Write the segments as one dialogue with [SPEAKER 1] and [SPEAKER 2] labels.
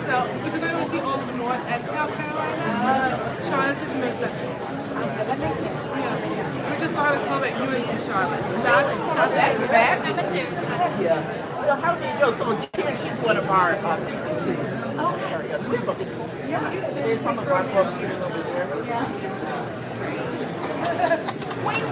[SPEAKER 1] So, because I oversee all of North and South Carolina, Charlotte's like the most central.
[SPEAKER 2] Yeah, that makes sense.
[SPEAKER 1] Yeah. We just started a club at UNC Charlotte. So that's
[SPEAKER 2] bad. Yeah. So how do you go? So Karen, she's one of our people too. Oh, sorry. Yes, we have a big. Yeah. There's some of our folks here over there. Yeah. Wait.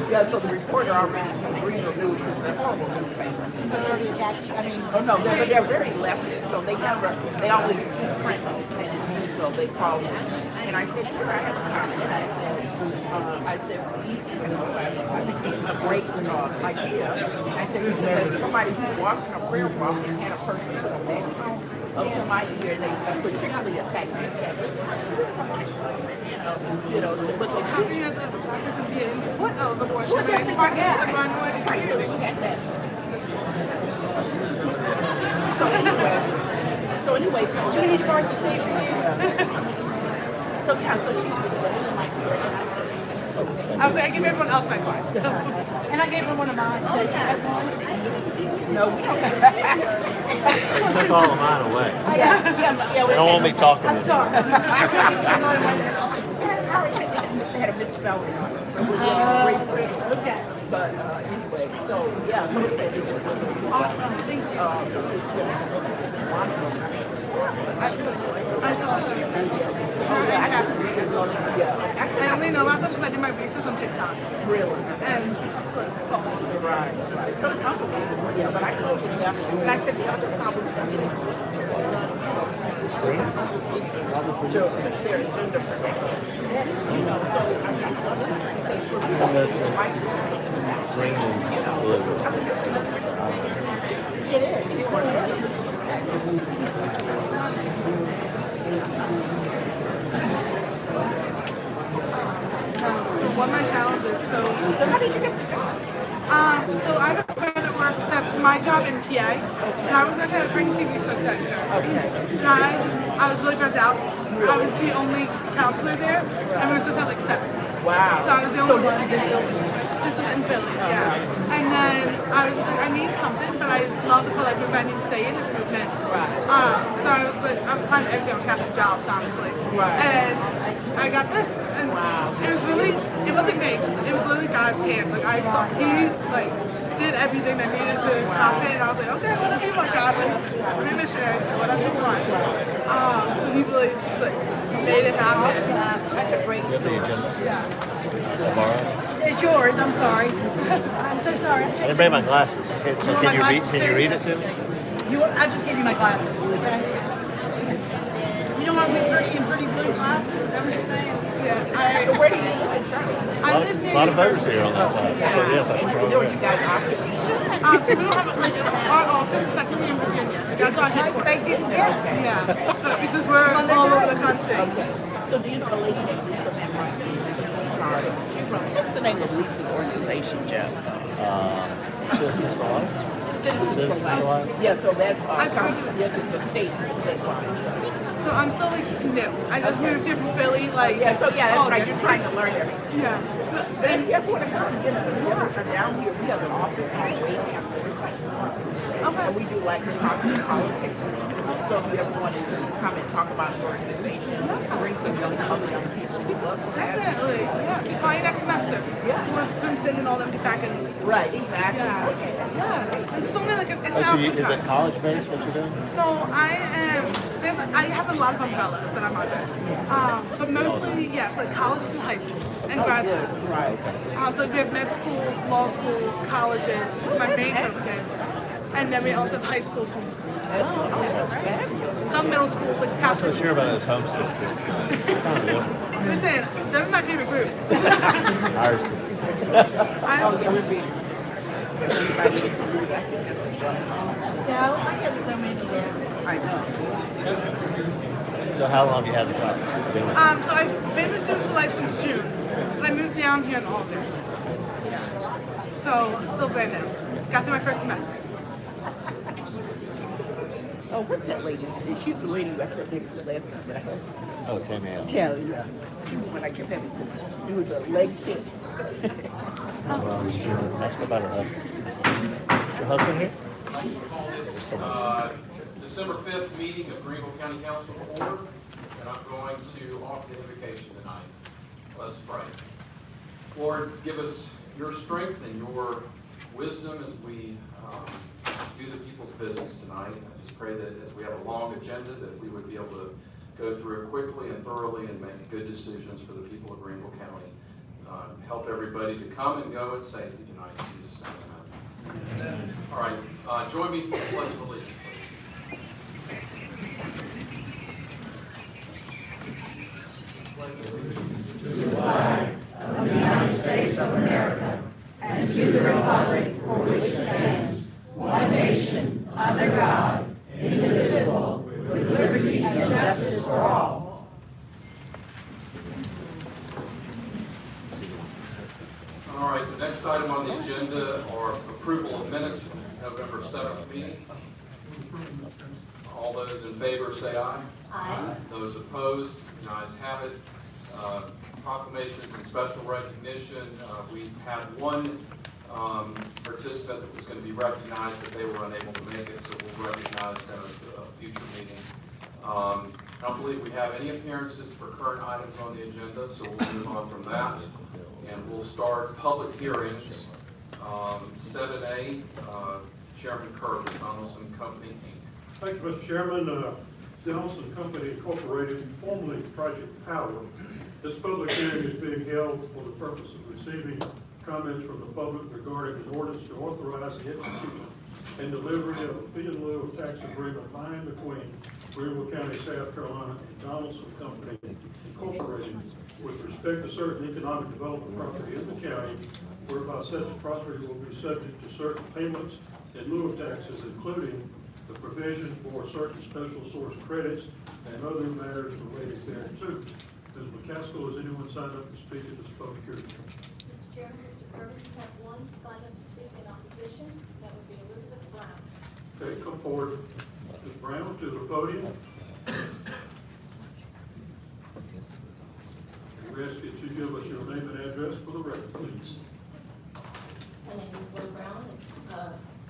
[SPEAKER 2] Yeah, so the reporter already from Greenville News is a horrible newspaper.
[SPEAKER 3] Because they already attacked you. I mean,
[SPEAKER 2] Oh no, they're very leftist, so they always print us, so they call me. And I said, sure, I have a comment. And I said, I think this is a great idea. I said, because somebody who walks in a prayer walk and had a person put a megaphone up to my ear, they particularly attacked me. You know, to look
[SPEAKER 1] how
[SPEAKER 2] at
[SPEAKER 1] do you guys have a black person be in support of abortion?
[SPEAKER 2] Well, that's
[SPEAKER 1] It's the
[SPEAKER 2] yeah.
[SPEAKER 1] minority
[SPEAKER 2] Right, so
[SPEAKER 1] community.
[SPEAKER 2] she had that. So anyway,
[SPEAKER 3] do we need a card to say for you?
[SPEAKER 2] so yeah, so she's my
[SPEAKER 1] I was like, I give everyone else my card. So.
[SPEAKER 3] And I gave her one of mine, so do you have one?
[SPEAKER 2] No, we don't have
[SPEAKER 4] They took all of mine away.
[SPEAKER 2] yeah,
[SPEAKER 4] They don't want me talking.
[SPEAKER 3] I'm sorry.
[SPEAKER 2] They had a misspelling on it, so we're great friends.
[SPEAKER 3] Okay.
[SPEAKER 2] But anyway, so yeah, so anyway, this is
[SPEAKER 1] Awesome. Thank you. I saw them. I only know about them because I did my research on TikTok.
[SPEAKER 2] Really.
[SPEAKER 1] And saw all of them.
[SPEAKER 2] Right. So the unbelievable, yeah, but I told you that. And I said the other problem is their gender protection.
[SPEAKER 3] Yes.
[SPEAKER 2] You know, so I mean,
[SPEAKER 4] Green and blue.
[SPEAKER 3] It is. It really is.
[SPEAKER 1] So what my challenge is, so
[SPEAKER 2] how did you get the job?
[SPEAKER 1] so I have a friend at work that's my job in PA, and I was going to a pregnancy resource center. And I was really burnt out. I was the only counselor there, and we were supposed to have like 7.
[SPEAKER 2] Wow.
[SPEAKER 1] So I was the only one. This was in Philly, yeah. And then I was just like, I need something, but I love the like movement. I need to stay in this movement. So I was like, I was applying to everything on Catholic jobs, honestly. And I got this, and it was really, it wasn't me, it was literally God's hand. Like I saw, he like did everything that needed to happen, and I was like, okay, whatever you want, God, like I'm a missionary, so whatever you want. So he really just like made it happen.
[SPEAKER 2] That's a great
[SPEAKER 4] The
[SPEAKER 2] story.
[SPEAKER 4] agenda. Tomorrow.
[SPEAKER 3] It's yours. I'm sorry. I'm so sorry.
[SPEAKER 4] I didn't bring my glasses. Okay, so
[SPEAKER 3] want my glasses
[SPEAKER 4] can you
[SPEAKER 3] too?
[SPEAKER 4] read it to me?
[SPEAKER 3] I just gave you my glasses, okay? You don't want me in pretty blue glasses? Is that what you're saying?
[SPEAKER 1] Yeah,
[SPEAKER 2] So where do you live in Charlotte?
[SPEAKER 1] I live
[SPEAKER 4] A
[SPEAKER 1] near
[SPEAKER 4] lot of voters
[SPEAKER 1] University.
[SPEAKER 4] here on that side. So yes, I should
[SPEAKER 2] Where
[SPEAKER 4] probably.
[SPEAKER 2] you guys occupy?
[SPEAKER 1] So we don't have like our office is technically in Virginia. Like, that's our headquarters.
[SPEAKER 3] Yes.
[SPEAKER 1] Yeah, but because we're all over the country.
[SPEAKER 2] So do you know a lady named Lisa McCarthy? What's the name of Lisa's organization, Jeff?
[SPEAKER 4] Citizens for Life.
[SPEAKER 2] Citizens
[SPEAKER 4] Citizens
[SPEAKER 2] for
[SPEAKER 4] for
[SPEAKER 2] Life.
[SPEAKER 4] Life.
[SPEAKER 2] Yeah, so that's
[SPEAKER 1] I've heard
[SPEAKER 2] yes, it's a statewide.
[SPEAKER 1] So I'm still like new. I just moved here from Philly. Like
[SPEAKER 2] Yeah, so yeah, that's right.
[SPEAKER 1] August.
[SPEAKER 2] You're trying to learn everything.
[SPEAKER 1] Yeah. So,
[SPEAKER 2] But if
[SPEAKER 1] and
[SPEAKER 2] you ever want to come, you know, down here we have an office on Waycamp. It's like and we do like talk politics. So if you ever want to come and talk about an organization, bring some other young people, we'd love to have you.
[SPEAKER 1] definitely, yeah. Call you next semester.
[SPEAKER 2] Yeah.
[SPEAKER 1] Who wants to come sit and all them get back in?
[SPEAKER 2] Right, exactly.
[SPEAKER 1] Yeah.
[SPEAKER 2] Okay.
[SPEAKER 1] Yeah. It's only like it's an
[SPEAKER 4] Oh, so
[SPEAKER 1] hour
[SPEAKER 4] you,
[SPEAKER 1] from
[SPEAKER 4] is
[SPEAKER 1] time.
[SPEAKER 4] it college based what you're doing?
[SPEAKER 1] So I have a lot of umbrellas that I'm under. But mostly, yes, like colleges and high schools and grad schools.
[SPEAKER 2] Right.
[SPEAKER 1] So we have med schools, law schools, colleges, my main focus. And then we also have high schools, homeschools.
[SPEAKER 2] That's fabulous.
[SPEAKER 1] Some middle schools, like
[SPEAKER 4] I'm
[SPEAKER 1] Catholic.
[SPEAKER 4] so sure about this homeschool.
[SPEAKER 1] Listen, they're my favorite groups.
[SPEAKER 4] Ours.
[SPEAKER 2] Oh, yeah, we're being. Everybody is so rude. I think that's a joke.
[SPEAKER 3] No, I have so many of them.
[SPEAKER 2] I know.
[SPEAKER 4] So how long have you had the car? Been with
[SPEAKER 1] So I've been with Students for Life since June. But I moved down here in August. So it's still brand new. Got through my first semester.
[SPEAKER 2] Oh, what's that lady's name? She's the lady who I said next to last time that I heard.
[SPEAKER 4] Oh, Tammy.
[SPEAKER 2] Tell you. She's the one I kept having to do the leg kick.
[SPEAKER 4] Ask about her husband. Is your husband here?
[SPEAKER 5] December 5th meeting of Greenville County Council order, and I'm going to offer the invocation tonight. Let's pray. Lord, give us your strength and your wisdom as we do the people's business tonight. I just pray that as we have a long agenda that we would be able to go through it quickly and thoroughly and make good decisions for the people of Greenville County. Help everybody to come and go in safety tonight. In Jesus' name, amen. All right, join me for the Pledge of Allegiance, please.
[SPEAKER 6] To the flag of the United States of America and to the republic for which it stands, one nation, under God, indivisible, with liberty and justice for all.
[SPEAKER 5] All right, the next item on the agenda are approval of minutes from November 7th meeting. All those in favor say aye.
[SPEAKER 6] Aye.
[SPEAKER 5] Those opposed, the ayes have it. Proclamations and special recognition. We had one participant that was going to be recognized, but they were unable to make it, so we'll recognize them at a future meeting. I don't believe we have any appearances for current items on the agenda, so we'll move on from that. And we'll start public hearings. 7A, Chairman Kirby, Donaldson Company, Inc.
[SPEAKER 7] Thank you, Mr. Chairman. Donaldson Company Incorporated, formerly Project Power. This public hearing is being held for the purpose of receiving comments from the public regarding an ordinance to authorize the execution and delivery of a fee in lieu of tax agreement by and between Greenville County, South Carolina, and Donaldson Company Incorporated with respect to certain economic development property in the county, whereby such property will be subject to certain payments in lieu of taxes, including the provision for certain special source credits and other matters related thereto. Ms. McCaskill, has anyone signed up to speak at this public hearing?
[SPEAKER 8] Mr. Chairman, Mr. Kirby, we have one signed up to speak in opposition. That would be Elizabeth Brown.
[SPEAKER 7] Okay, come forward, Ms. Brown, to the podium. We ask that you give us your name and address for the record, please.
[SPEAKER 8] My name is Lynn Brown. It's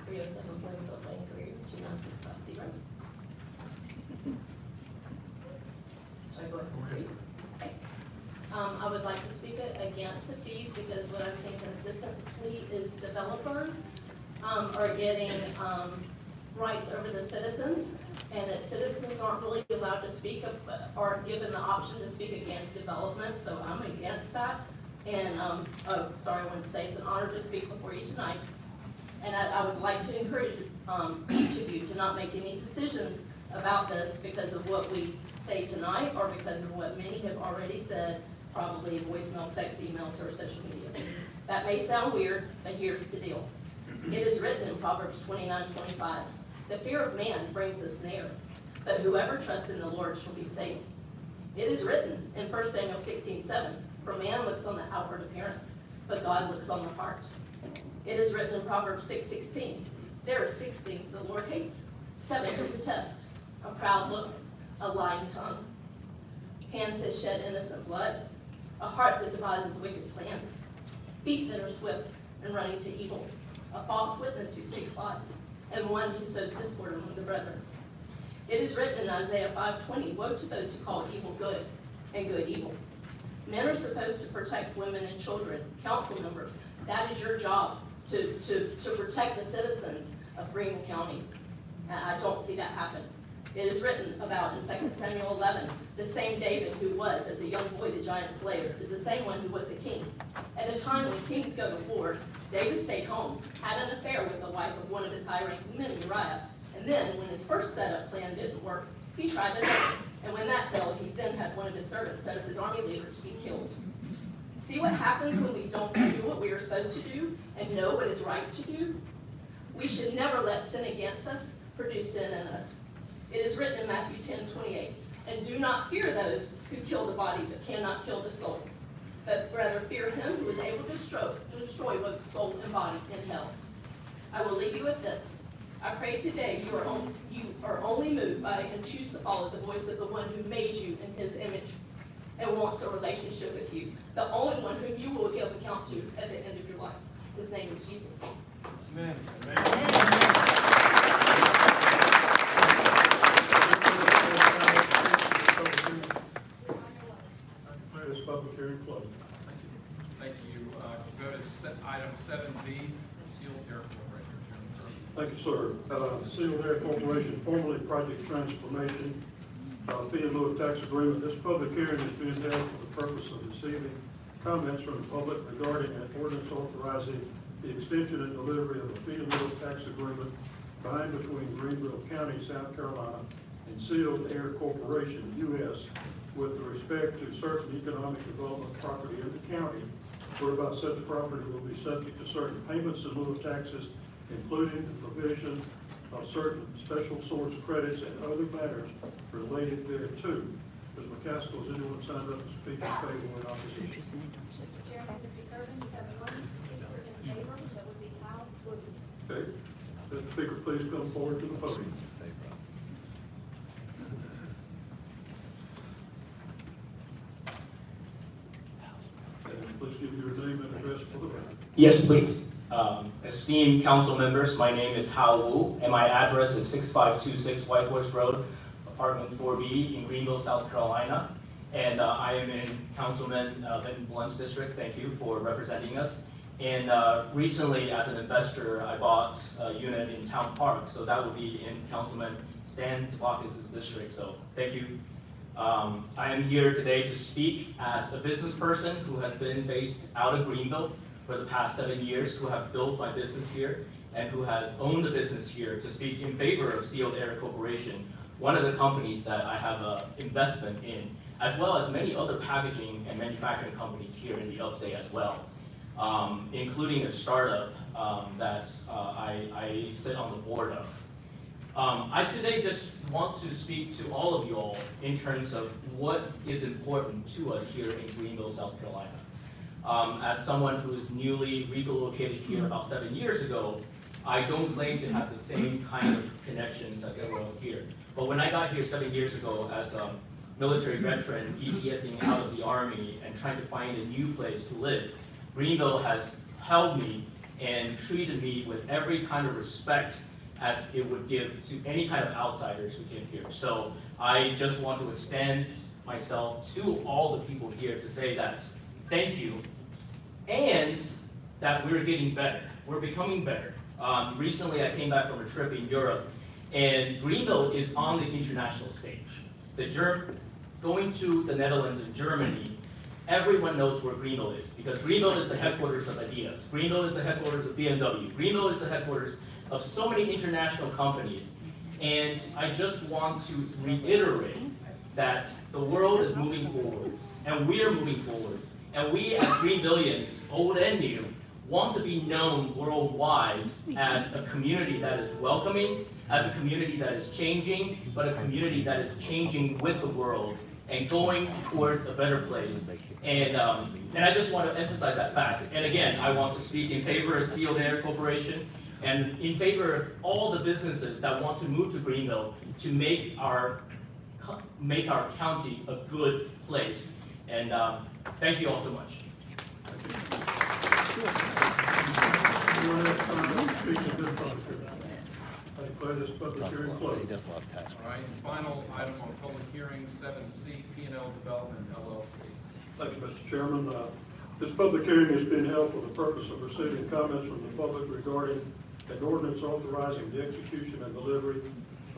[SPEAKER 8] 307 Greenville Lane, Greer, 29650. Should I go ahead and speak? Okay. I would like to speak against the fees because what I've seen consistently is developers are getting rights over the citizens, and that citizens aren't really allowed to speak, aren't given the option to speak against development, so I'm against that. And, oh, sorry, I wanted to say it's an honor to speak before you tonight. And I would like to encourage each of you to not make any decisions about this because of what we say tonight or because of what many have already said, probably voicemail, text, emails, or social media. That may sound weird, but here's the deal. It is written in Proverbs 29:25. The fear of man brings a snare, but whoever trusts in the Lord shall be safe. It is written in 1 Samuel 16:7. For man looks on the outward appearance, but God looks on the heart. It is written in Proverbs 6:16. There are 6 things the Lord hates, 7 to detest: a proud look, a lying tongue, hands that shed innocent blood, a heart that devises wicked plans, feet that are swift and running to evil, a false witness who speaks lies, and one who sows discord among the brethren. It is written in Isaiah 5:20, woe to those who call evil good and good evil. Men are supposed to protect women and children, council members. That is your job, to protect the citizens of Greenville County. And I don't see that happen. It is written about in 2 Samuel 11, the same David who was, as a young boy, the giant slayer, is the same one who was a king. At a time when kings go to war, David stayed home, had an affair with the wife of one of his high-ranking men, Uriah, and then, when his first setup plan didn't work, he tried another. And when that failed, he then had one of his servants set up his army leader to be killed. See what happens when we don't do what we are supposed to do and know what is right to do? We should never let sin against us produce sin in us. It is written in Matthew 10:28, and do not fear those who kill the body but cannot kill the soul, but rather fear him who is able to destroy both soul and body in hell. I will leave you with this. I pray today you are only moved by and choose to follow the voice of the one who made you in his image and wants a relationship with you, the only one whom you will give account to at the end of your life. His name is Jesus.
[SPEAKER 7] Amen. This public hearing closed.
[SPEAKER 5] Thank you. Go to item 7B, Sealed Air Corporation. Chairman Kirby.
[SPEAKER 7] Thank you, sir. Sealed Air Corporation, formerly Project Transformation, fee in lieu of tax agreement. This public hearing is being held for the purpose of receiving comments from the public regarding an ordinance authorizing the extension and delivery of a fee in lieu of tax agreement by and between Greenville County, South Carolina, and Sealed Air Corporation, U.S., with respect to certain economic development property in the county, whereby such property will be subject to certain payments in lieu of taxes, including the provision of certain special source credits and other matters related thereto. Ms. McCaskill, has anyone signed up to speak in favor or in opposition?
[SPEAKER 8] Mr. Chairman, Mr. Kirby, you have one speaker in favor, that would be Hal Wood.
[SPEAKER 7] Okay. Does the speaker please come forward to the podium? And please give your name and address for the record.
[SPEAKER 9] Yes, please. Esteemed council members, my name is Hao Wu, and my address is 6526 White Horse Road, apartment 4B in Greenville, South Carolina. And I am in Councilman Ben Blunt's district. Thank you for representing us. And recently, as an investor, I bought a unit in Town Park, so that would be in Councilman Stan Zabakis' district. So thank you. I am here today to speak as a business person who has been based out of Greenville for the past 7 years, who have built my business here, and who has owned a business here, to speak in favor of Sealed Air Corporation, one of the companies that I have an investment in, as well as many other packaging and manufacturing companies here in the upstate as well, including a startup that I sit on the board of. I today just want to speak to all of you all in terms of what is important to us here in Greenville, South Carolina. As someone who is newly relocated here about 7 years ago, I don't claim to have the same kind of connections as everyone here. But when I got here 7 years ago as a military veteran, ETSing out of the Army and trying to find a new place to live, Greenville has held me and treated me with every kind of respect as it would give to any kind of outsiders who came here. So I just want to extend myself to all the people here to say that thank you, and that we're getting better. We're becoming better. Recently I came back from a trip in Europe, and Greenville is on the international stage. Going to the Netherlands and Germany, everyone knows where Greenville is, because Greenville is the headquarters of Adidas. Greenville is the headquarters of BMW. Greenville is the headquarters of so many international companies. And I just want to reiterate that the world is moving forward, and we are moving forward. And we as Greenvillians, old and new, want to be known worldwide as a community that is welcoming, as a community that is changing, but a community that is changing with the world and going towards a better place. And I just want to emphasize that fact. And again, I want to speak in favor of Sealed Air Corporation and in favor of all the businesses that want to move to Greenville to make our county a good place. And thank you all so much.
[SPEAKER 7] Anyone else signed up to speak in this public hearing? I declare this public hearing closed.
[SPEAKER 5] All right, final item on public hearing, 7C, P&L Development LLC.
[SPEAKER 7] Thank you, Mr. Chairman. This public hearing has been held for the purpose of receiving comments from the public regarding an ordinance authorizing the execution and delivery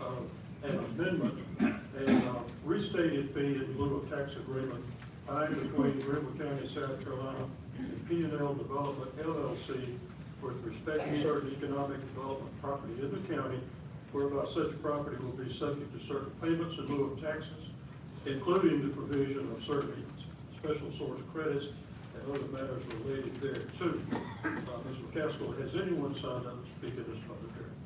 [SPEAKER 7] of an amendment and restated fee in lieu of tax agreement signed between Greenville County, South Carolina, and P&L Development LLC with respect to certain economic development property in the county, whereby such property will be subject to certain payments in lieu of taxes, including the provision of certain special source credits and other matters related thereto. Ms. McCaskill, has anyone signed up to speak in this public hearing?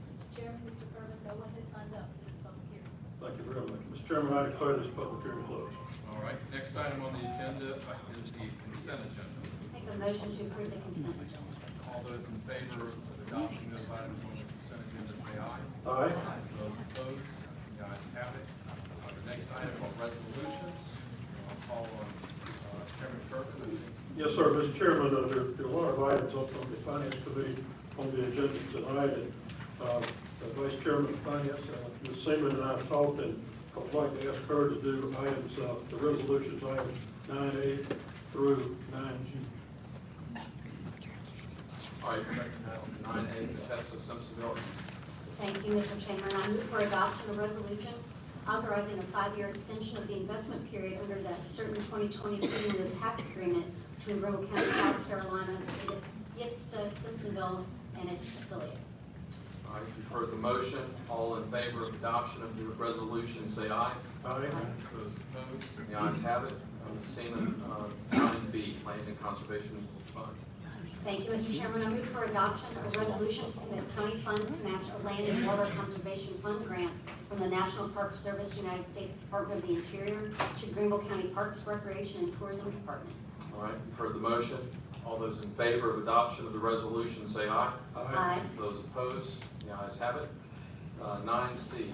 [SPEAKER 8] Mr. Chairman, Mr. Kerwin, no one has signed up for this public hearing.
[SPEAKER 7] Thank you very much. Mr. Chairman, I declare this public hearing closed.
[SPEAKER 5] All right, next item on the agenda is the consent agenda.
[SPEAKER 6] Make a motion to approve the consent agenda.
[SPEAKER 5] All those in favor of adopting those items on the consent agenda, say aye.
[SPEAKER 7] Aye.
[SPEAKER 5] Those opposed, the ayes have it. The next item are resolutions. I'll call on Chairman Kirkland.
[SPEAKER 7] Yes, sir, Mr. Chairman, there are a lot of items up on the Finance Committee on the agenda tonight, and the Vice Chairman of Finance, Ms. Seaman, and I have talked, and I would like to ask her to do items, the resolutions, items 9A through 9G.
[SPEAKER 5] All right, 9A, Tessa Simpsonville.
[SPEAKER 10] Thank you, Mr. Chairman. I move for adoption of resolution authorizing a 5-year extension of the investment period under the certain 2020 cumulative tax agreement between Greenville County, South Carolina, Simpsonville, and its affiliates.
[SPEAKER 5] All right, you've heard the motion. All in favor of adoption of the resolution, say aye.
[SPEAKER 7] Aye.
[SPEAKER 5] Those opposed, the ayes have it. Ms. Seaman, 9B, Land and Conservation Fund.
[SPEAKER 10] Thank you, Mr. Chairman. I move for adoption of a resolution to commit county funds to match a land and water conservation fund grant from the National Park Service, United States Department of the Interior to Greenville County Parks, Recreation, and Tourism Department.
[SPEAKER 5] All right, you've heard the motion. All those in favor of adoption of the resolution, say aye.
[SPEAKER 10] Aye.
[SPEAKER 5] Those opposed, the ayes have it. 9C.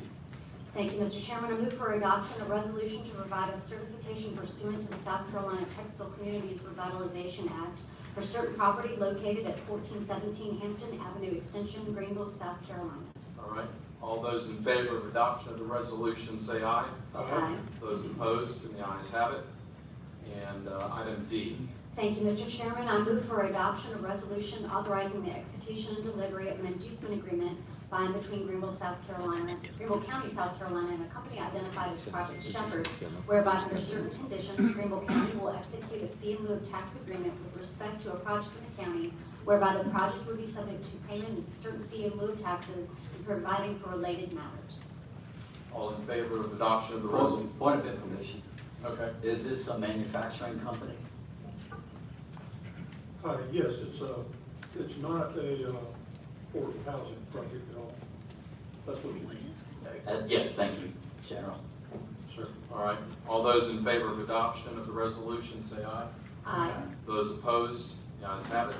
[SPEAKER 10] Thank you, Mr. Chairman. I move for adoption of resolution to provide a certification pursuant to the South Carolina Textile Communities Revitalization Act for certain property located at 1417 Hampton Avenue Extension, Greenville, South Carolina.
[SPEAKER 5] All right, all those in favor of adoption of the resolution, say aye.
[SPEAKER 10] Aye.
[SPEAKER 5] Those opposed, and the ayes have it. And item D.
[SPEAKER 10] Thank you, Mr. Chairman. I move for adoption of resolution authorizing the execution and delivery of an inducement agreement by and between Greenville, Greenville County, South Carolina, and a company identified as Project Shepherd, whereby under certain conditions, Greenville County will execute a fee in lieu of tax agreement with respect to a project in the county, whereby the project would be subject to payment of certain fee in lieu of taxes and providing for related matters.
[SPEAKER 5] All in favor of adoption of the resolution?
[SPEAKER 11] Point of information.
[SPEAKER 5] Okay.
[SPEAKER 11] Is this a manufacturing company?
[SPEAKER 7] Yes, it's not a affordable housing project at all. That's what you mean.
[SPEAKER 11] Yes, thank you, General.
[SPEAKER 7] Sir.
[SPEAKER 5] All right, all those in favor of adoption of the resolution, say aye.
[SPEAKER 10] Aye.
[SPEAKER 5] Those opposed, the ayes have it.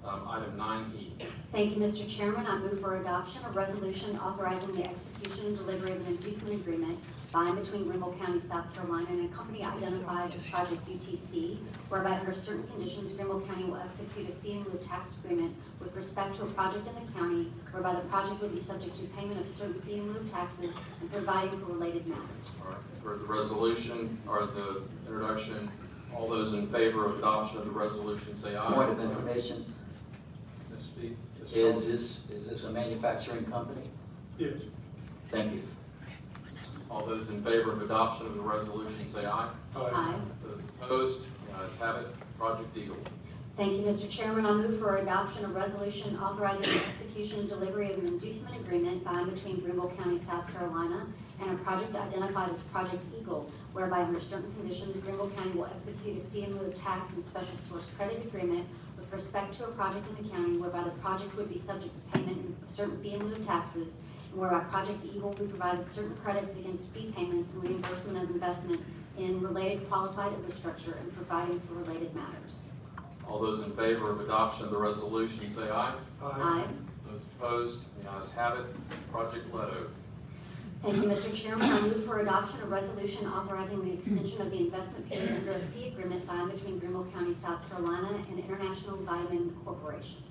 [SPEAKER 5] Item 9E.
[SPEAKER 10] Thank you, Mr. Chairman. I move for adoption of resolution authorizing the execution and delivery of an inducement agreement by and between Greenville County, South Carolina, and a company identified as Project UTC, whereby under certain conditions, Greenville County will execute a fee in lieu of tax agreement with respect to a project in the county, whereby the project would be subject to payment of certain fee in lieu of taxes and providing for related matters.
[SPEAKER 5] All right, for the resolution or the introduction, all those in favor of adoption of the resolution, say aye.
[SPEAKER 11] Point of information.
[SPEAKER 5] Ms. B.
[SPEAKER 11] Is this a manufacturing company?
[SPEAKER 7] Yes.
[SPEAKER 11] Thank you.
[SPEAKER 5] All those in favor of adoption of the resolution, say aye.
[SPEAKER 10] Aye.
[SPEAKER 5] Those opposed, the ayes have it. Project Eagle.
[SPEAKER 10] Thank you, Mr. Chairman. I move for adoption of resolution authorizing the execution and delivery of an inducement agreement by and between Greenville County, South Carolina, and a project identified as Project Eagle, whereby under certain conditions, Greenville County will execute a fee in lieu of tax and special source credit agreement with respect to a project in the county, whereby the project would be subject to payment of certain fee in lieu of taxes, and whereby Project Eagle will be provided certain credits against fee payments and reimbursement of investment in related qualified infrastructure and providing for related matters.
[SPEAKER 5] All those in favor of adoption of the resolution, say aye.
[SPEAKER 10] Aye.
[SPEAKER 5] Those opposed, the ayes have it. Project Leto.
[SPEAKER 10] Thank you, Mr. Chairman. I move for adoption of resolution authorizing the extension of the investment period under a fee agreement by and between Greenville County, South Carolina, and International Vitamin Corporation.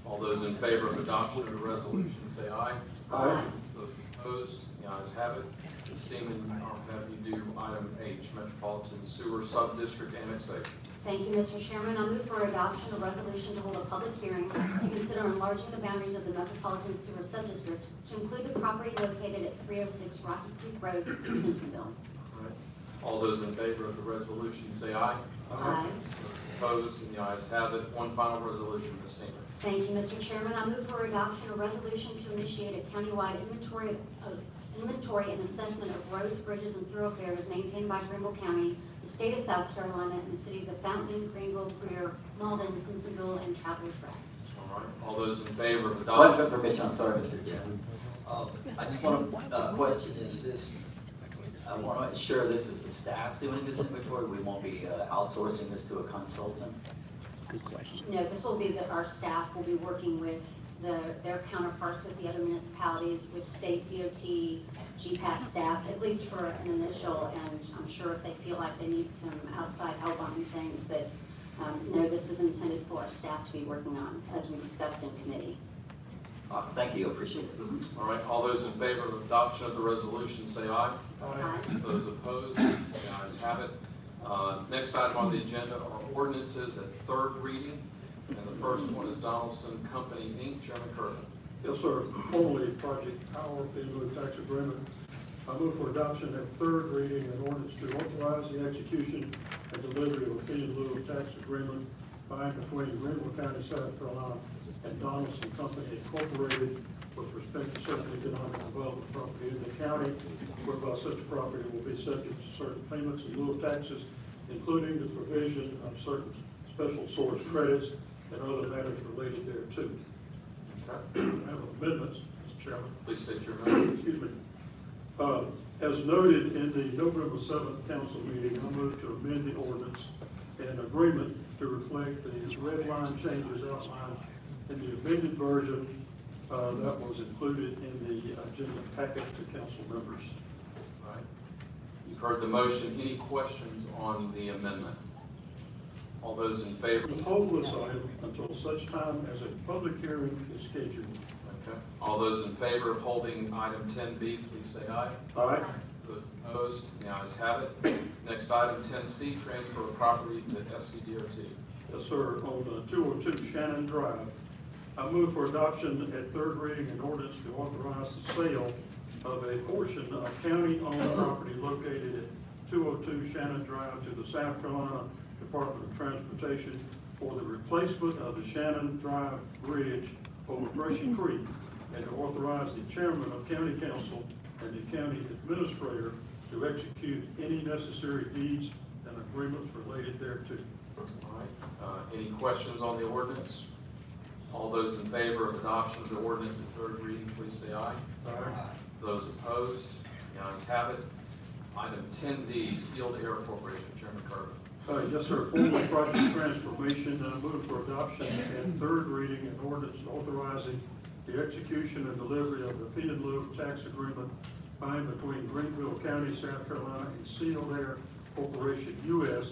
[SPEAKER 5] All those in favor of adoption of the resolution, say aye.
[SPEAKER 10] Aye.
[SPEAKER 5] Those opposed, the ayes have it. Ms. Seaman, I'll have you do item H, Metropolitan Sewer Subdistrict Annexation.
[SPEAKER 10] Thank you, Mr. Chairman. I move for adoption of resolution to hold a public hearing to consider enlarging the boundaries of the Metropolitan Sewer Subdistrict to include the property located at 306 Rocky Creek Road, in Simpsonville.
[SPEAKER 5] All right. All those in favor of the resolution, say aye.
[SPEAKER 10] Aye.
[SPEAKER 5] Those opposed, and the ayes have it. One final resolution, Ms. Seaman.
[SPEAKER 10] Thank you, Mr. Chairman. I move for adoption of resolution to initiate a countywide inventory and assessment of roads, bridges, and thoroughfares maintained by Greenville County, the state of South Carolina, and the cities of Fountain, Greenville, Greer, Malden, Simpsonville, and Travelers Rest.
[SPEAKER 5] All right. All those in favor of
[SPEAKER 11] Point
[SPEAKER 5] adoption.
[SPEAKER 11] of information, I'm sorry, Mr. Chairman. I just want to question, I want to ensure this is the staff doing this inventory. We won't be outsourcing this to a consultant.
[SPEAKER 4] Good question.
[SPEAKER 10] No, this will be our staff will be working with their counterparts with the other municipalities, with state DOT, GPAT staff, at least for an initial, and I'm sure if they feel like they need some outside help on things, but No, this is intended for our staff to be working on, as we discussed in committee.
[SPEAKER 11] Thank you, appreciate it.
[SPEAKER 5] All right, all those in favor of adoption of the resolution, say aye.
[SPEAKER 10] Aye.
[SPEAKER 5] Those opposed, the ayes have it. Next item on the agenda are ordinances at third reading, and the first one is Donaldson Company, Inc., Chairman Kirby.
[SPEAKER 7] Yes, sir. Formerly Project Power fee in lieu of tax agreement. I move for adoption at third reading an ordinance to authorize the execution and delivery of a fee in lieu of tax agreement by and between Greenville County, South Carolina, and Donaldson Company Incorporated with respect to certain economic development property in the county, whereby such property will be subject to certain payments in lieu of taxes, including the provision of certain special source credits and other matters related thereto.
[SPEAKER 5] Okay.
[SPEAKER 7] I have amendments, Mr. Chairman.
[SPEAKER 5] Please state your amendment.
[SPEAKER 7] Excuse me. As noted in the November 7th council meeting, I move to amend the ordinance in agreement to reflect the red line changes outlined in the amended version that was included in the agenda packet to council members.
[SPEAKER 5] All right. You've heard the motion. Any questions on the amendment? All those in favor?
[SPEAKER 7] Hold this item until such time as a public hearing is scheduled.
[SPEAKER 5] Okay. All those in favor of holding item 10B, please say aye.
[SPEAKER 7] Aye.
[SPEAKER 5] Those opposed, the ayes have it. Next item, 10C, transfer of property to SCDOT.
[SPEAKER 7] Yes, sir. On 202 Shannon Drive, I move for adoption at third reading an ordinance to authorize the sale of a portion of county-owned property located at 202 Shannon Drive to the South Carolina Department of Transportation for the replacement of the Shannon Drive Bridge over Brushy Creek, and to authorize the chairman of county council and the county administrator to execute any necessary deeds and agreements related thereto.
[SPEAKER 5] All right. Any questions on the ordinance? All those in favor of adoption of the ordinance at third reading, please say aye.
[SPEAKER 7] Aye.
[SPEAKER 5] Those opposed, the ayes have it. Item 10D, Sealed Air Corporation, Chairman Kirby.
[SPEAKER 7] Yes, sir. Formal project transformation, I move for adoption and third reading an ordinance authorizing the execution and delivery of the fee in lieu of tax agreement by and between Greenville County, South Carolina, and Sealed Air Corporation, U.S.,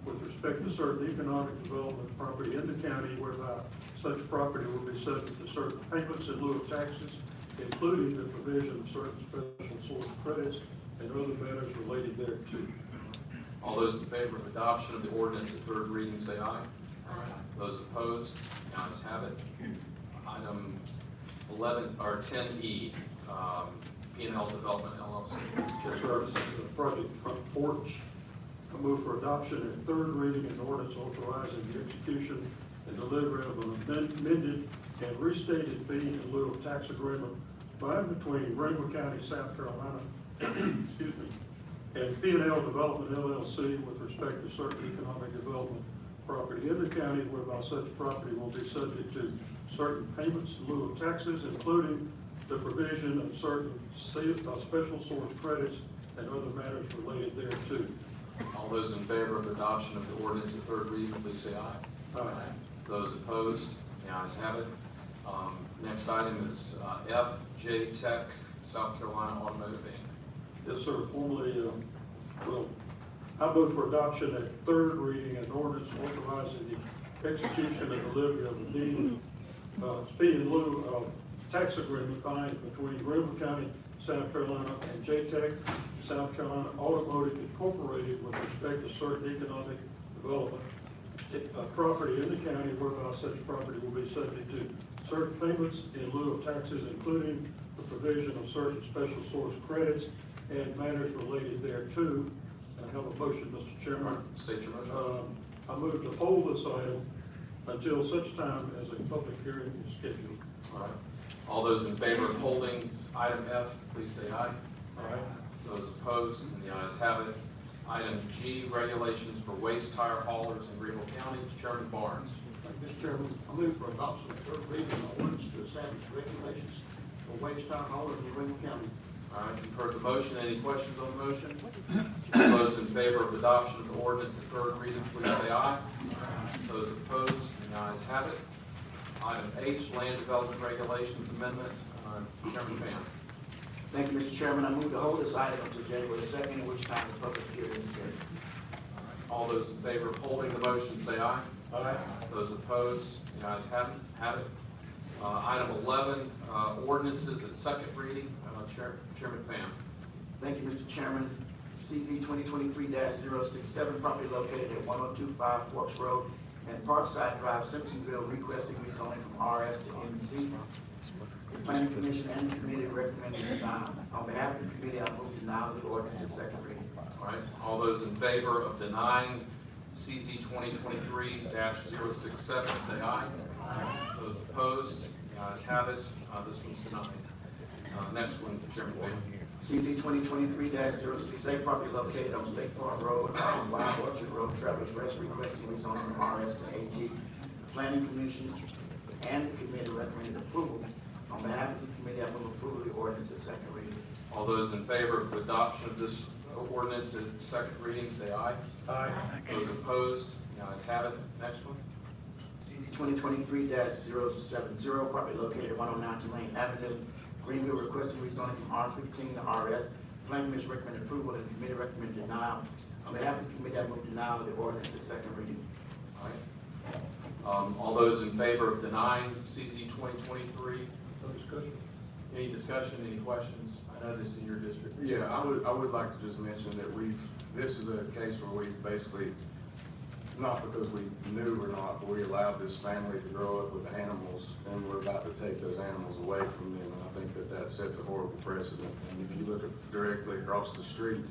[SPEAKER 7] with respect to certain economic development property in the county whereby such property will be subject to certain payments in lieu of taxes, including the provision of certain special source credits and other matters related thereto.
[SPEAKER 5] All those in favor of adoption of the ordinance at third reading, say aye.
[SPEAKER 8] Aye.
[SPEAKER 5] Those opposed, the ayes have it. Item 10E, P&L Development LLC.
[SPEAKER 7] Yes, sir. This is a project front porch. I move for adoption and third reading an ordinance authorizing the execution and delivery of an amended and restated fee in lieu of tax agreement by and between Greenville County, South Carolina, excuse me, and P&L Development LLC with respect to certain economic development property in the county whereby such property will be subject to certain payments in lieu of taxes, including the provision of certain special source credits and other matters related thereto.
[SPEAKER 5] All those in favor of adoption of the ordinance at third reading, please say aye.
[SPEAKER 7] Aye.
[SPEAKER 5] Those opposed, the ayes have it. Next item is FJ Tech, South Carolina Automotive Inc.
[SPEAKER 7] Yes, sir. Formally, I move for adoption at third reading an ordinance authorizing the execution and delivery of the deed fee in lieu of tax agreement by and between Greenville County, South Carolina, and J-Tech, South Carolina Automotive Incorporated with respect to certain economic development property in the county whereby such property will be subject to certain payments in lieu of taxes, including the provision of certain special source credits and matters related thereto. I have a motion, Mr. Chairman.
[SPEAKER 5] State your motion.
[SPEAKER 7] I move to hold this item until such time as a public hearing is scheduled.
[SPEAKER 5] All right. All those in favor of holding item F, please say aye.
[SPEAKER 7] Aye.
[SPEAKER 5] Those opposed, and the ayes have it. Item G, regulations for waste tire haulers in Greenville County. Chairman Barnes.
[SPEAKER 12] Mr. Chairman, I move for adoption of third reading of ordinance to establish regulations for waste tire haulers in Greenville County.
[SPEAKER 5] All right, you've heard the motion. Any questions on the motion? All those in favor of adoption of the ordinance at third reading, please say aye. Those opposed, and the ayes have it. Item H, land development regulations amendment. Chairman Pham.
[SPEAKER 12] Thank you, Mr. Chairman. I move to hold this item until January 2nd, at which time the public hearing is scheduled.
[SPEAKER 5] All those in favor of holding the motion, say aye. Aye. Those opposed, the ayes have it. Item 11, ordinances at second reading. Chairman Pham.
[SPEAKER 12] Thank you, Mr. Chairman. CZ 2023-067, property located at 1025 Forks Road and Parkside Drive, Simpsonville, requesting rezoning from RS to NC. The Planning Commission and the committee recommending denial. On behalf of the committee, I move denial of the ordinance at second reading.
[SPEAKER 5] All right. All those in favor of denying CZ 2023-067, say aye. Those opposed, the ayes have it. This one's denied. Next one, Chairman Pham.
[SPEAKER 12] CZ 2023-068, property located on State Farm Road, Wild Orchard Road, Travelers Rest, requesting rezoning from RS to AG. The Planning Commission and the committee recommended approval. On behalf of the committee, I move approval of the ordinance at second reading.
[SPEAKER 5] All those in favor of adoption of this ordinance at second reading, say aye.
[SPEAKER 7] Aye.
[SPEAKER 5] Those opposed, the ayes have it. Next one.
[SPEAKER 12] CZ 2023-070, property located at 109 Tulane Avenue, Greenville, requesting rezoning from R15 to RS. Planning Commission recommended approval and the committee recommended denial. On behalf of the committee, I move denial of the ordinance at second reading.
[SPEAKER 5] All right. All those in favor of denying CZ 2023?
[SPEAKER 7] No discussion.
[SPEAKER 5] Any discussion, any questions? I know this is in your district.
[SPEAKER 13] Yeah, I would like to just mention that this is a case where we basically, not because we knew or not, but we allowed this family to grow up with animals, and we're about to take those animals away from them, and I think that sets a horrible precedent. And if you look directly across the street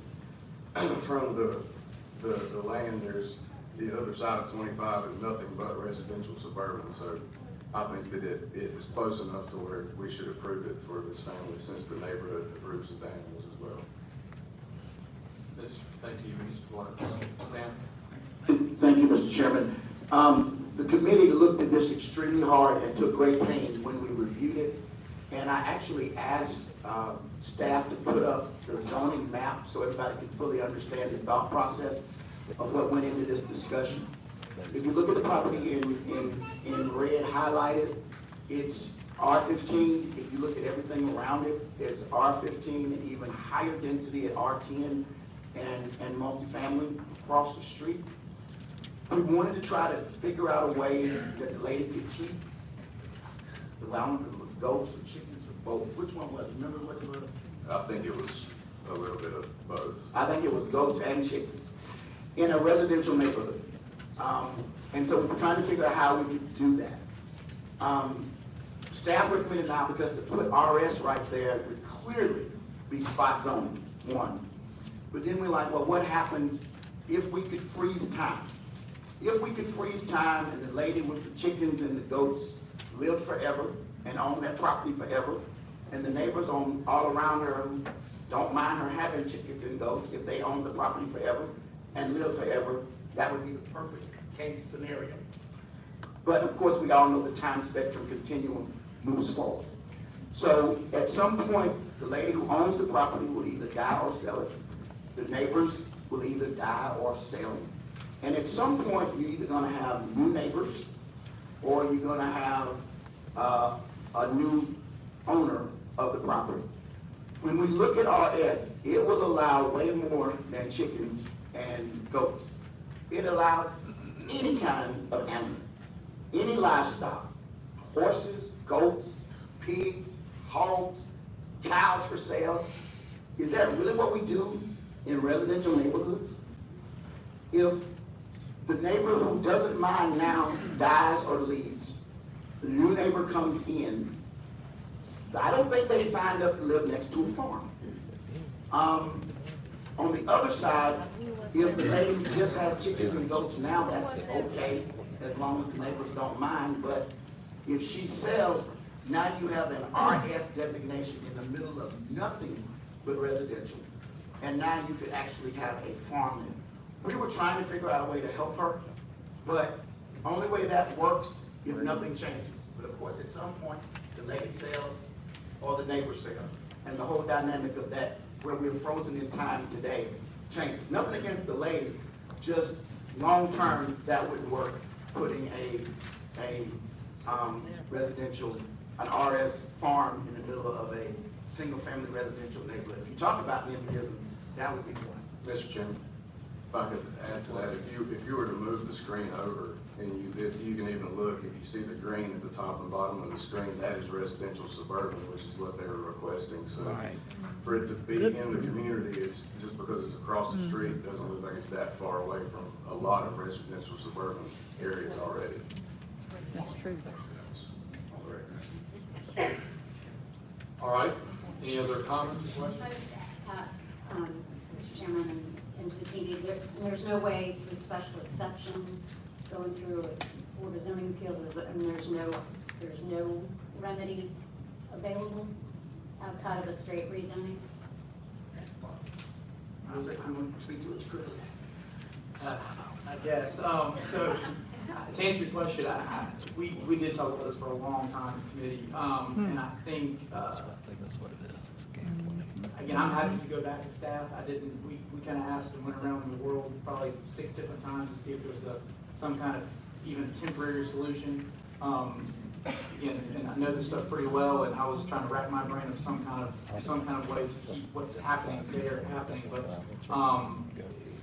[SPEAKER 13] from the land, there's the other side of 25 is nothing but residential suburban, so I think that it is close enough to where we should approve it for this family, since the neighborhood approves of the animals as well.
[SPEAKER 5] Thank you, Mr. Water. Sam?
[SPEAKER 12] Thank you, Mr. Chairman. The committee looked at this extremely hard and took great pains when we reviewed it. And I actually asked staff to put up the zoning map so everybody can fully understand the thought process of what went into this discussion. If you look at the property in red highlighted, it's R15. If you look at everything around it, it's R15 and even higher density at R10 and multifamily across the street. We wanted to try to figure out a way that the lady could keep the land. It was goats or chickens or both. Which one was it? Remember what it was?
[SPEAKER 13] I think it was a little bit of both.
[SPEAKER 12] I think it was goats and chickens in a residential neighborhood. And so we were trying to figure out how we could do that. Staff recommended now, because to put RS right there would clearly be spot zoning, one. But then we're like, well, what happens if we could freeze time? If we could freeze time and the lady with the chickens and the goats lived forever and owned that property forever, and the neighbors all around her who don't mind her having chickens and goats, if they own the property forever and live forever, that would be the perfect case scenario. But of course, we all know the time spectrum continuum moves forward. So at some point, the lady who owns the property will either die or sell it. The neighbors will either die or sell. And at some point, you're either gonna have new neighbors or you're gonna have a new owner of the property. When we look at RS, it will allow way more than chickens and goats. It allows any kind of animal, any livestock, horses, goats, pigs, hogs, cows for sale. Is that really what we do in residential neighborhoods? If the neighbor who doesn't mind now dies or leaves, the new neighbor comes in, I don't think they signed up to live next to a farm. On the other side, if the lady just has chickens and goats now, that's okay, as long as the neighbors don't mind. But if she sells, now you have an RS designation in the middle of nothing but residential. And now you could actually have a farm. We were trying to figure out a way to help her, but only way that works if nothing changes. But of course, at some point, the lady sells or the neighbor sells. And the whole dynamic of that, where we're frozen in time today, changes. Nothing against the lady, just long-term, that wouldn't work, putting a residential, an RS farm in the middle of a single-family residential neighborhood. If you talk about NIMBYism, that would be one.
[SPEAKER 13] Mr. Chairman, if I could add to that, if you were to move the screen over, And if you can even look, if you see the green at the top and bottom of the screen, that is residential suburban, which is what they were requesting. So for it to be in the community, it's just because it's across the street, doesn't look like it's that far away from a lot of residential suburban areas already.
[SPEAKER 6] That's true.
[SPEAKER 5] All right, any other comments or questions?
[SPEAKER 10] I just ask, Mr. Chairman, and to the PD, there's no way through special exception going through a Board of Zoning Appeals, and there's no remedy available outside of a straight rezoning?
[SPEAKER 12] I'm going to speak to it, Chris.
[SPEAKER 14] I guess, so, to answer your question, we did talk about this for a long time in committee, and I think,
[SPEAKER 4] that's what it is. It's gambling.
[SPEAKER 14] again, I'm happy to go back to staff. We kind of asked and went around the world probably 6 different times to see if there's some kind of even temporary solution. Again, and I know this stuff pretty well, and I was trying to rack my brain of some kind of way to keep what's happening there happening, but,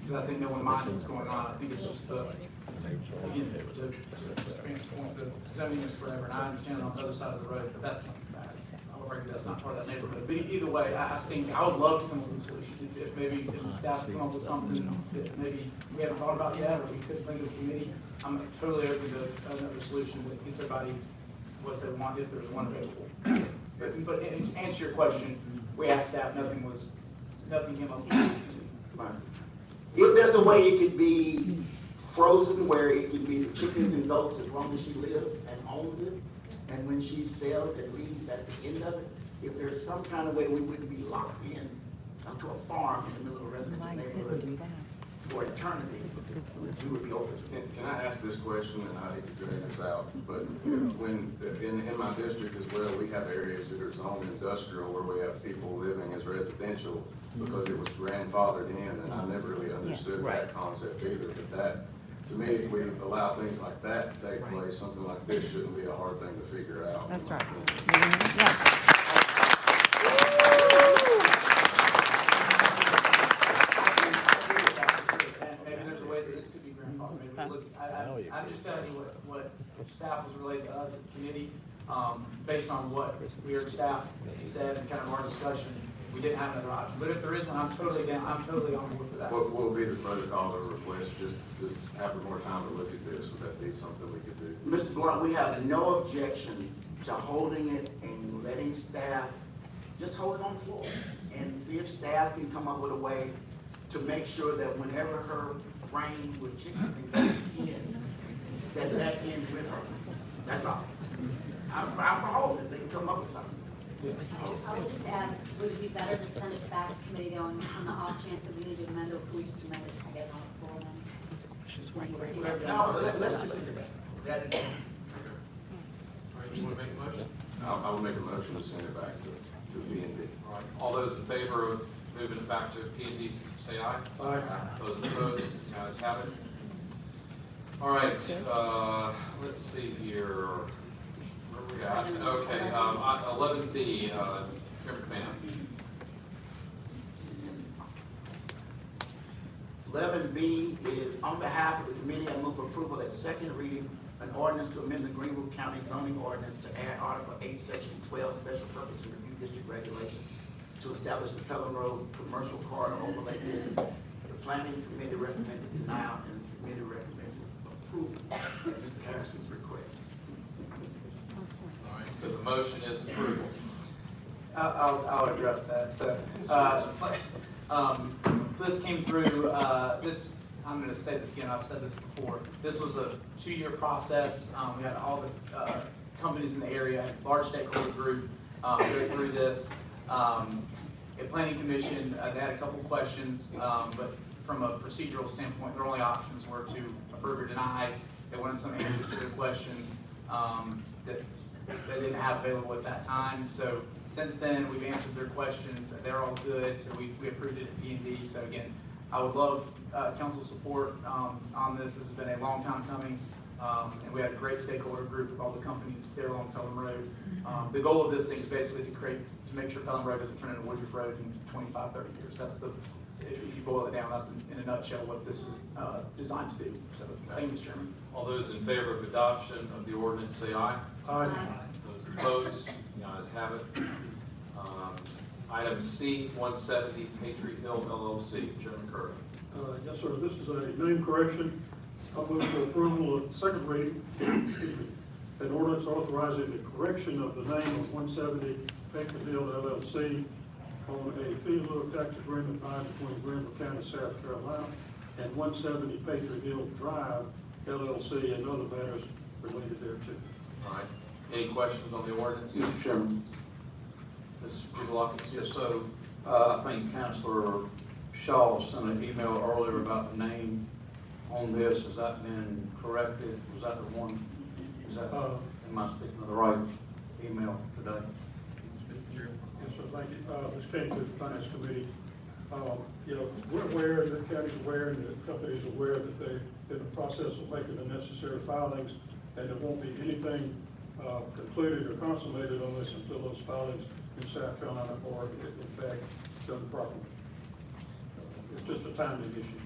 [SPEAKER 14] because I think no one minds what's going on. I think it's just again, the zoning is forever, and I understand on the other side of the road, but I would argue that's not part of that neighborhood. But either way, I think I would love to come up with a solution. If maybe staff come up with something that maybe we haven't thought about yet, or we could bring to the committee, I'm totally open to another solution that gets everybody's what they want if there's one available. But to answer your question, we asked staff, nothing came up with.
[SPEAKER 12] If there's a way it could be frozen, where it can be the chickens and goats as long as she lives and owns it, and when she sells and leaves, that's the end of it. If there's some kind of way we wouldn't be locked in to a farm in the middle of a residential neighborhood for eternity, we would be open.
[SPEAKER 13] Can I ask this question, and I hate to drag this out, but when, in my district as well, we have areas that are zoned industrial where we have people living as residential because it was grandfathered in, and I never really understood that concept either, but that, to me, if we allow things like that to take place, something like this shouldn't be a hard thing to figure out.
[SPEAKER 6] That's right.
[SPEAKER 14] Maybe there's a way that this could be grandfathered. Maybe we look. I'm just telling you what staff was relayed to us at committee, based on what we heard staff said and kind of our discussion. We didn't have another option, but if there is one, I'm totally down. I'm totally on board for that.
[SPEAKER 13] What will be the protocol or request, just to have more time to look at this? Would that be something we could do?
[SPEAKER 12] Mr. Blunt, we have no objection to holding it and letting staff just hold it on the floor and see if staff can come up with a way to make sure that whenever her brain with chicken things ends, that ends with her. That's all. I'm for holding it. They can come up with something.
[SPEAKER 10] I would just add, would it be better to send it back to committee on the off chance that we need to amend it, or could we just amend it, I guess, on the floor then?
[SPEAKER 12] No, let's just that.
[SPEAKER 5] All right, you want to make a motion?
[SPEAKER 13] I will make a motion to send it back to B&D.
[SPEAKER 5] All right, all those in favor of moving it back to P&D, say aye. Aye. Those opposed, the ayes have it. All right, let's see here. Where we at? Okay, 11B, Chairman Pham.
[SPEAKER 12] 11B is on behalf of the committee, I move for approval at second reading, an ordinance to amend the Greenville County zoning ordinance to add Article 8, Section 12, Special Purpose and Review District Regulations to establish the Pelham Road Commercial Corridor Overlay District. The planning committee recommended denial and the committee recommended approval at Mr. Harrison's request.
[SPEAKER 5] All right, so the motion is approval.
[SPEAKER 14] I'll address that. So, this came through, I'm going to say this again, I've said this before. This was a 2-year process. We had all the companies in the area, large stakeholder group, go through this. At Planning Commission, they had a couple questions, but from a procedural standpoint, their only options were to approve or deny. They wanted some answers to their questions that they didn't have available at that time. So since then, we've answered their questions. They're all good, so we approved it at P&D. So again, I would love council support on this. This has been a long time coming, and we had a great stakeholder group with all the companies there along Pelham Road. The goal of this thing is basically to make sure Pelham Road doesn't turn into Woodruff Road in 25, 30 years. That's if you boil it down, that's in a nutshell what this is designed to do. So, thank you, Mr. Chairman.
[SPEAKER 5] All those in favor of adoption of the ordinance say aye.
[SPEAKER 7] Aye.
[SPEAKER 5] Those opposed, the ayes have it. Item C, 170 Patriot Hill LLC, Chairman Kirby.
[SPEAKER 7] Yes, sir, this is a name correction. I move for approval of second reading. An ordinance authorizing the correction of the name of 170 Patriot Hill LLC on a fee in lieu of tax agreement by between Greenville County, South Carolina, and 170 Patriot Hill Drive LLC and other matters related thereto.
[SPEAKER 5] All right. Any questions on the ordinance?
[SPEAKER 15] Mr. Chairman.
[SPEAKER 5] Ms. Gugulakis?
[SPEAKER 15] Yes, so I think Councilor Shaw sent an email earlier about the name on this. Has that been corrected? Was that the one? Is that, am I speaking of the right email today?
[SPEAKER 7] Yes, sir, thank you. This came to the Finance Committee. You know, we're aware, the county's aware, and the company's aware that they're in the process of making the necessary filings, and there won't be anything concluded or consummated on this until those filings in South Carolina are in fact done properly. It's just a timing issue.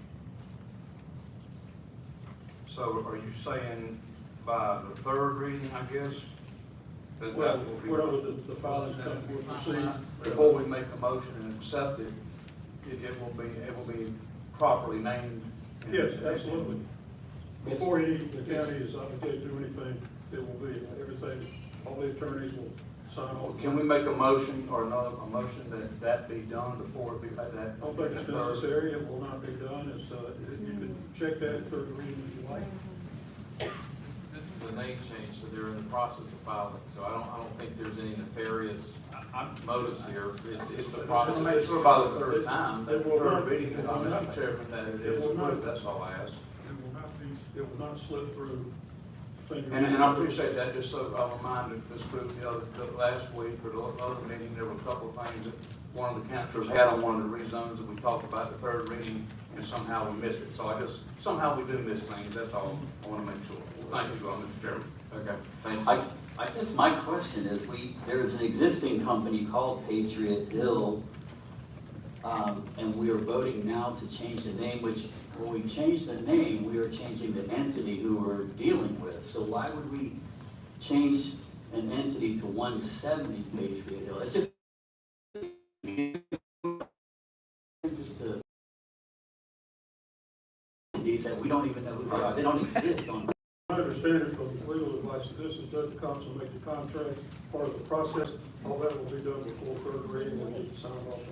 [SPEAKER 15] So are you saying by the third reading, I guess? That
[SPEAKER 7] Well,
[SPEAKER 15] that will be
[SPEAKER 7] whatever the filings come, we'll proceed.
[SPEAKER 15] before we make a motion and accept it, it will be properly named.
[SPEAKER 7] Yes, absolutely. Before the county is obligated to do anything, it will be everything, all the attorneys will sign off.
[SPEAKER 15] Can we make a motion or a motion that be done before it be that?
[SPEAKER 7] I don't think it's necessary, it will not be done, it's, you can check that third reading if you like.
[SPEAKER 5] This is a name change, so they're in the process of filing, so I don't think there's any nefarious motives here. It's a process.
[SPEAKER 15] Make sure by the third time,
[SPEAKER 7] It
[SPEAKER 15] that
[SPEAKER 7] will
[SPEAKER 15] third
[SPEAKER 7] not-
[SPEAKER 15] reading,
[SPEAKER 7] it will not-
[SPEAKER 15] Mr. Chairman, that it
[SPEAKER 7] it
[SPEAKER 15] is
[SPEAKER 7] will not-
[SPEAKER 15] approved, that's all I ask.
[SPEAKER 7] It will not slip through fingers.
[SPEAKER 15] And I appreciate that, just so I reminded this group the last week or the other meeting, there were a couple of things that one of the councilors had on one of the rezones that we talked about the third reading, and somehow we missed it. So somehow we do miss things, that's all I want to make sure. Thank you, Mr. Chairman.
[SPEAKER 5] Okay, thank you.
[SPEAKER 11] I guess my question is, there is an existing company called Patriot Hill, and we are voting now to change the name, which when we change the name, we are changing the entity who we're dealing with. So why would we change an entity to 170 Patriot Hill? It's just entities that we don't even know who they are. They don't exist on.
[SPEAKER 7] My understanding from legal advice is this is that the council make the contract, part of the process, all that will be done before third reading, we'll need to sign off on it.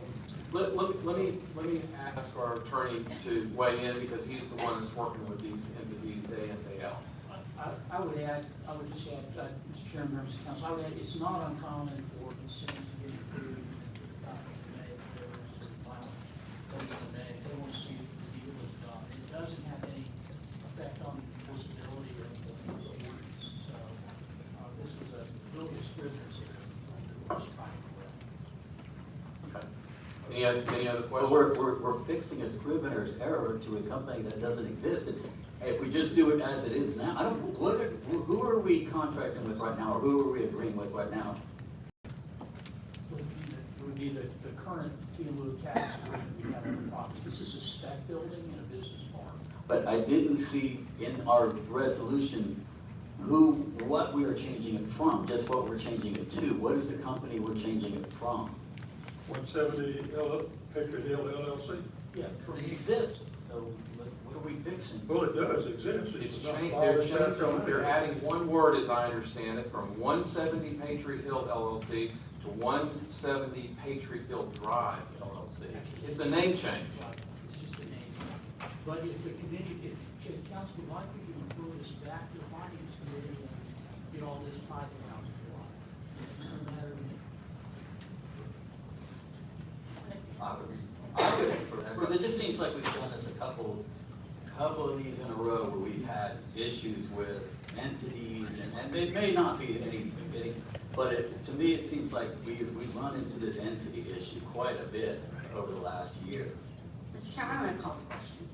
[SPEAKER 5] Let me ask our attorney to weigh in, because he's the one that's working with these entities day in, day out.
[SPEAKER 16] I would just add, Mr. Chairman, members of the council, I would add, it's not uncommon for consents to be approved they want to see if the deal is done. It doesn't have any effect on the enforceability of the ordinance. So this was really a scrivener's error. We're just trying to correct.
[SPEAKER 5] Okay. Any other questions?
[SPEAKER 11] Well, we're fixing a scrivener's error to a company that doesn't exist. If we just do it as it is now, I don't, who are we contracting with right now, or who are we agreeing with right now?
[SPEAKER 16] It would be the current fee in lieu of tax agreement we have on the property. This is a spec building and a business park.
[SPEAKER 11] But I didn't see in our resolution what we are changing it from, just what we're changing it to. What is the company we're changing it from?
[SPEAKER 7] 170 Patriot Hill LLC.
[SPEAKER 11] Yeah, it exists. So what are we fixing?
[SPEAKER 7] Well, it does exist.
[SPEAKER 5] They're adding one word, as I understand it, from 170 Patriot Hill LLC to 170 Patriot Hill Drive LLC. It's a name change.
[SPEAKER 16] It's just a name. But if the committee, if council would like, we can refer this back to the finance committee and get all this tied down. It doesn't matter to me.
[SPEAKER 11] I would for that. Because it just seems like we've done this a couple of these in a row where we've had issues with entities, and it may not be anything, but to me it seems like we've run into this entity issue quite a bit over the last year.
[SPEAKER 10] Mr. Chairman, I'm going to call the question.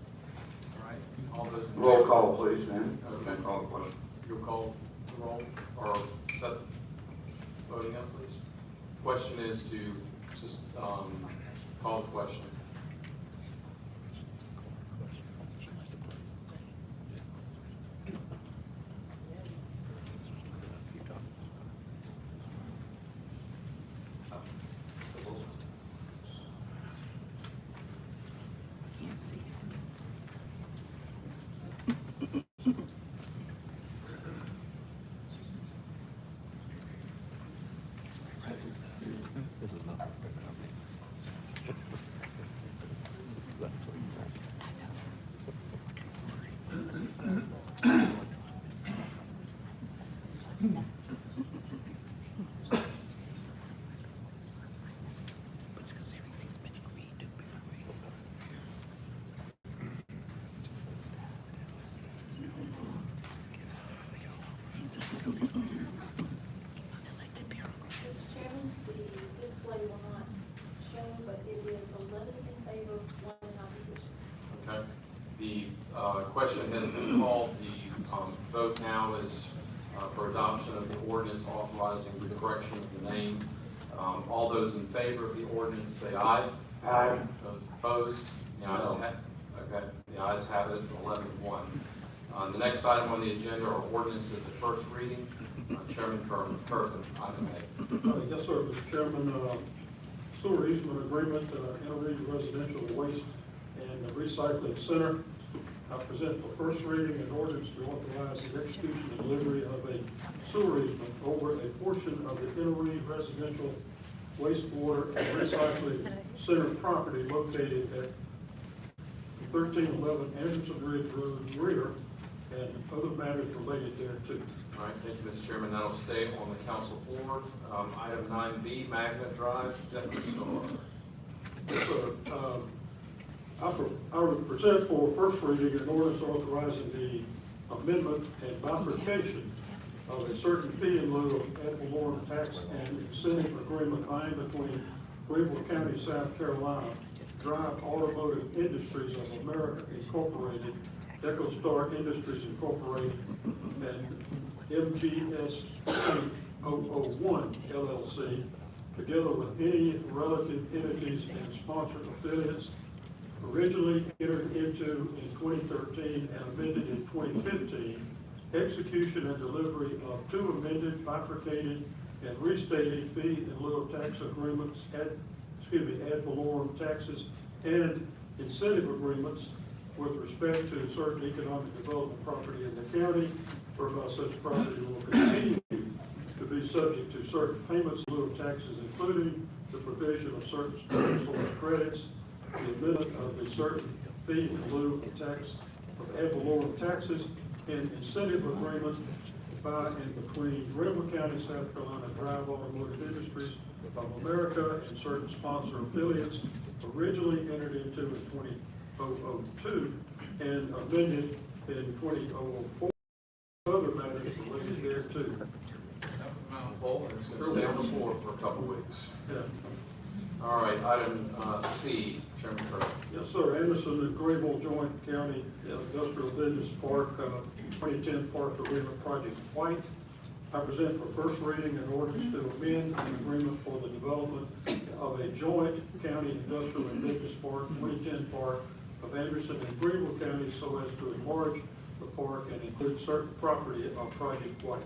[SPEAKER 5] All right. All those in
[SPEAKER 15] Roll
[SPEAKER 5] favor?
[SPEAKER 15] call, please, man.
[SPEAKER 5] Okay.
[SPEAKER 15] Call the question.
[SPEAKER 5] You'll call the roll, or set voting up, please. Question is to just call the question.
[SPEAKER 8] display will not show, but it is 11 in favor, 1 in opposition.
[SPEAKER 5] Okay. The question has been called. The vote now is for adoption of the ordinance authorizing the correction of the name. All those in favor of the ordinance say aye.
[SPEAKER 12] Aye.
[SPEAKER 5] Those opposed? The ayes have, okay. The ayes have it, 11-1. The next item on the agenda are ordinances at first reading. Chairman Kirkland, item A.
[SPEAKER 7] Yes, sir, Mr. Chairman. Sewer easement agreement, interregional residential waste and recycling center. I present for first reading an ordinance to authorize the execution and delivery of a sewer easement over a portion of the interregional residential wastewater and recycling center property located at 1311 Anderson Ridge Road rear and other matters related thereto.
[SPEAKER 5] All right, thank you, Mr. Chairman. That'll stay on the council floor. Item 9B, Magna Drive, Denver Star.
[SPEAKER 7] Yes, sir. I would present for first reading an ordinance authorizing the amendment and bifurcation of a certain fee in lieu of ad valorem tax and incentive agreement signed between Greenville County, South Carolina, Drive Automotive Industries of America Incorporated, EchoStar Industries Incorporated, and MGS 001 LLC, together with any relative entities and sponsored affiliates, originally entered into in 2013 and amended in 2015, execution and delivery of 2 amended, bifurcated, and restated fee in lieu of tax agreements, ad valorem taxes, and incentive agreements with respect to certain economic development property in the county, whereby such property will continue to be subject to certain payments in lieu of taxes, including the provision of certain special source credits, the amendment of a certain fee in lieu of tax of ad valorem taxes, and incentive agreement by and between Greenville County, South Carolina, Drive Automotive Industries of America and certain sponsor affiliates, originally entered into in 2002 and amended in 2004. Other matters related thereto.
[SPEAKER 5] That was a mouthful, and it's going to stay on the floor for a couple weeks.
[SPEAKER 7] Yeah.
[SPEAKER 5] All right, item C, Chairman Kirkland.
[SPEAKER 7] Yes, sir. Anderson and Greenville Joint County Industrial Business Park, 2010 Park Agreement Project White. I present for first reading an ordinance to amend an agreement for the development of a joint county industrial and business park, 2010 Park of Anderson and Greenville County, so as to enlarge the park and include certain property of Project White.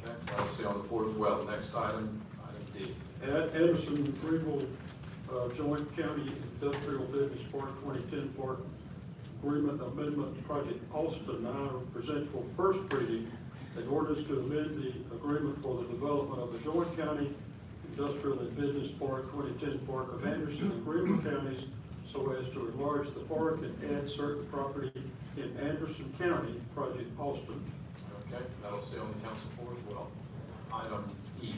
[SPEAKER 5] Okay, that'll stay on the floor as well. Next item, item D.
[SPEAKER 7] Anderson and Greenville Joint County Industrial Business Park 2010 Park Agreement Amendment Project Austin. I present for first reading an ordinance to amend the agreement for the development of the Joint County Industrial and Business Park 2010 Park of Anderson and Greenville counties so as to enlarge the park and add certain property in Anderson County, Project Austin.
[SPEAKER 5] Okay, that'll stay on the council floor as well. Item E.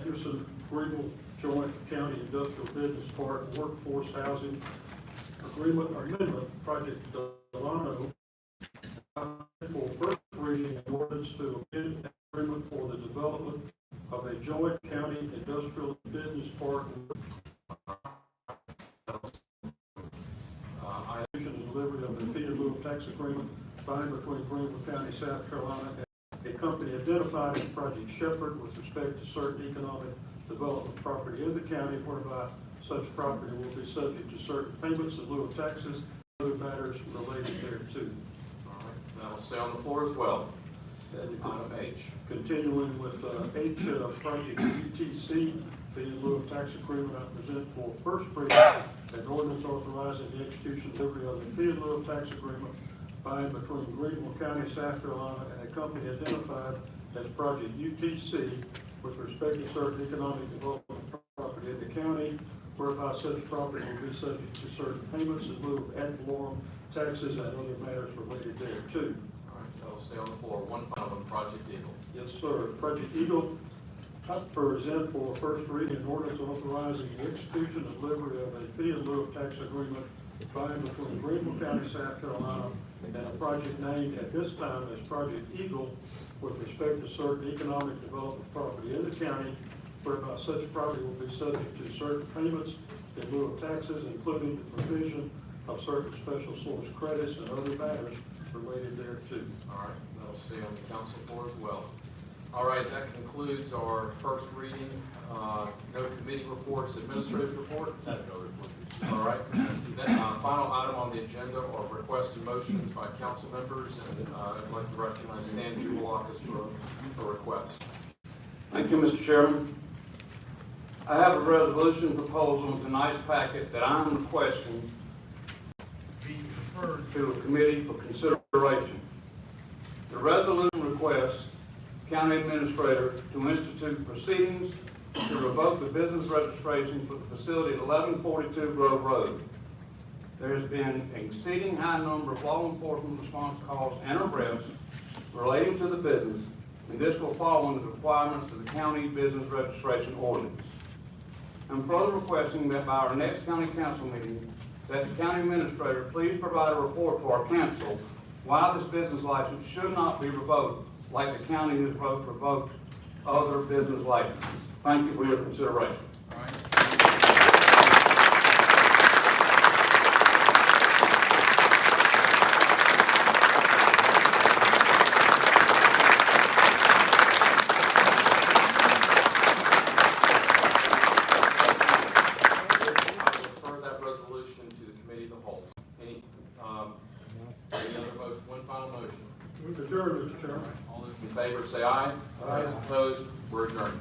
[SPEAKER 7] Anderson Greenville Joint County Industrial Business Park Workforce Housing Agreement Amendment Project Delano. For first reading an ordinance to amend an agreement for the development of a joint county industrial business park. And delivery of the fee in lieu of tax agreement signed between Greenville County, South Carolina, and a company identified as Project Shepherd with respect to certain economic development property in the county, whereby such property will be subject to certain payments in lieu of taxes and other matters related thereto.
[SPEAKER 5] All right, that'll stay on the floor as well. Item H.
[SPEAKER 7] Continuing with H, Project UTC, the in lieu of tax agreement, I present for first reading an ordinance authorizing the execution and delivery of the fee in lieu of tax agreement by and between Greenville County, South Carolina, and a company identified as Project UTC with respect to certain economic development property in the county, whereby such property will be subject to certain payments in lieu of ad valorem taxes and other matters related thereto.
[SPEAKER 5] All right, that'll stay on the floor. One final one, Project Eagle.
[SPEAKER 7] Yes, sir. Project Eagle, I present for first reading an ordinance authorizing the execution and delivery of a fee in lieu of tax agreement by and between Greenville County, South Carolina, and a project named at this time as Project Eagle with respect to certain economic development property in the county, whereby such property will be subject to certain payments in lieu of taxes, including the provision of certain special source credits and other matters related thereto.
[SPEAKER 5] All right, that'll stay on the council floor as well. All right, that concludes our first reading. No committee reports, administrative report? No report. All right. Then, final item on the agenda are requests and motions by council members, and I'd like to recognize Stan Jubilakis for a request.
[SPEAKER 15] Thank you, Mr. Chairman. I have a resolution proposal in tonight's packet that I'm requesting be referred to a committee for consideration. The resolution requests county administrator to institute proceedings to revoke the business registration for the facility at 1142 Grove Road. There has been an exceeding high number of law enforcement response calls and arrests relating to the business, and this will fall under the requirements of the county business registration ordinance. I'm further requesting that by our next county council meeting, that the county administrator please provide a report to our council why this business license should not be revoked like the county has revoked other business licenses. Thank you for your consideration.
[SPEAKER 5] All right. Refer that resolution to the committee of the whole. Any other motion? One final motion.
[SPEAKER 7] We've adjourned, Mr. Chairman.
[SPEAKER 5] All those in favor say aye. Aye. Opposed? We're adjourned.